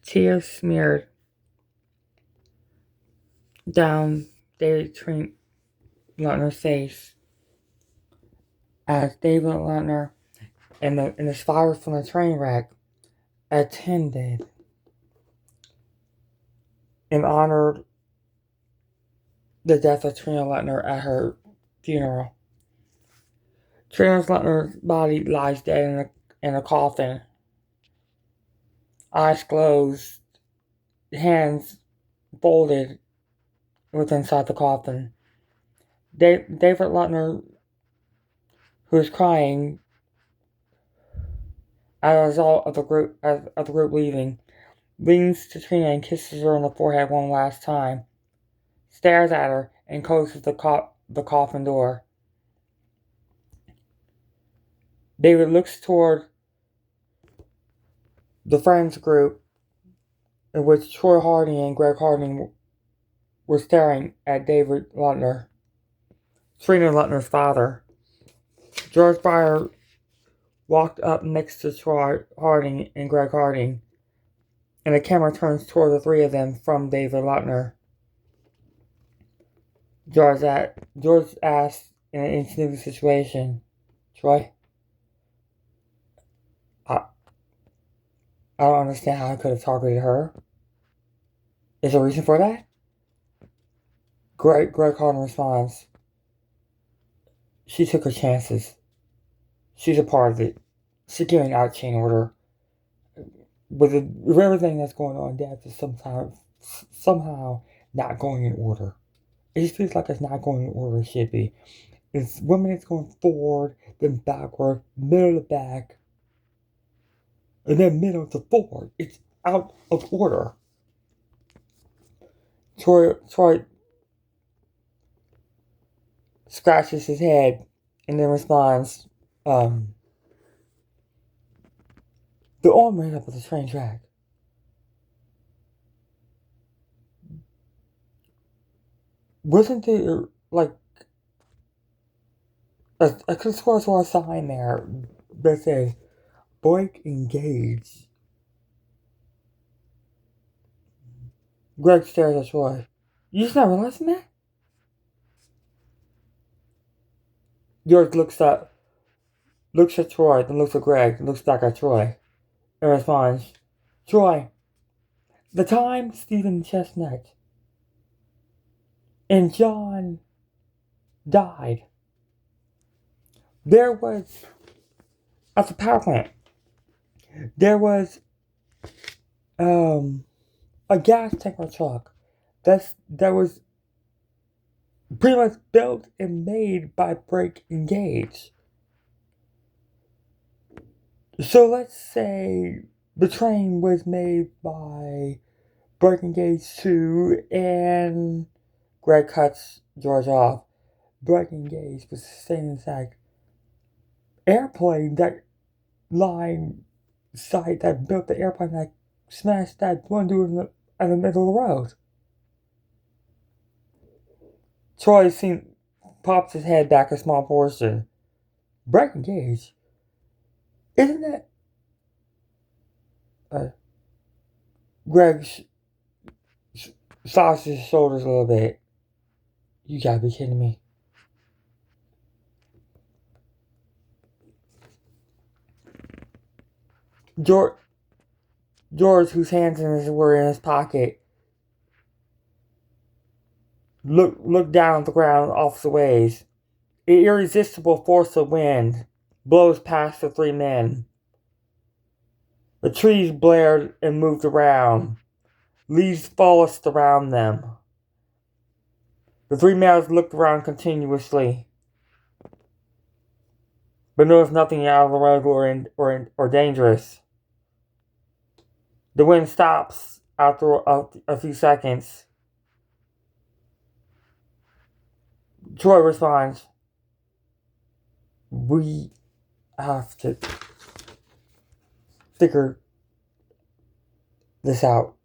Tears smeared down David Trent Lutner's face as David Lutner and the survivors from the train wreck attended and honored the death of Trina Lutner at her funeral. Trina Lutner's body lies dead in a coffin, eyes closed, hands folded within inside the coffin. David Lutner, who is crying as a result of the group leaving, leans to Trina and kisses her on the forehead one last time, stares at her, and closes the coffin door. David looks toward the friends group in which Troy Harding and Greg Harding were staring at David Lutner, Trina Lutner's father. George Breyer walked up next to Troy Harding and Greg Harding, and the camera turns toward the three of them from David Lutner. George asked in an insignificant situation, Troy, I don't understand how I could have targeted her. Is there a reason for that? Greg Harding responds, she took her chances. She's a part of it. She's carrying out chain order. With everything that's going on, Dad is somehow not going in order. It just feels like it's not going in order it should be. It's 1 minute going forward, then backward, middle to back, and then middle to forward. It's out of order. Troy scratches his head and then responds, they're all made up of the train track. Wasn't there, like, I could swear I saw a sign there that says, Blake engaged. Greg stares at Troy. You just not realizing that? George looks at Troy, then looks at Greg, looks back at Troy, and responds, Troy, the time Stephen Chestnut and John died, there was, at the power plant, there was a gas tanker truck that was pretty much built and made by Blake Engage. So let's say the train was made by Blake Engage too, and Greg cuts George off. Blake Engage was the same exact airplane that line site that built the airplane that smashed that one dude in the middle of the road. Troy pops his head back a small portion. Blake Engage? Isn't that... Greg sauces his shoulders a little bit. You gotta be kidding me. George, whose hands were in his pocket, looked down at the ground off the ways. An irresistible force of wind blows past the three men. The trees blared and moved around. Leaves frolicked around them. The three males looked around continuously, but noticed nothing out of the road or dangerous. The wind stops after a few seconds. Troy responds, we have to figure this out.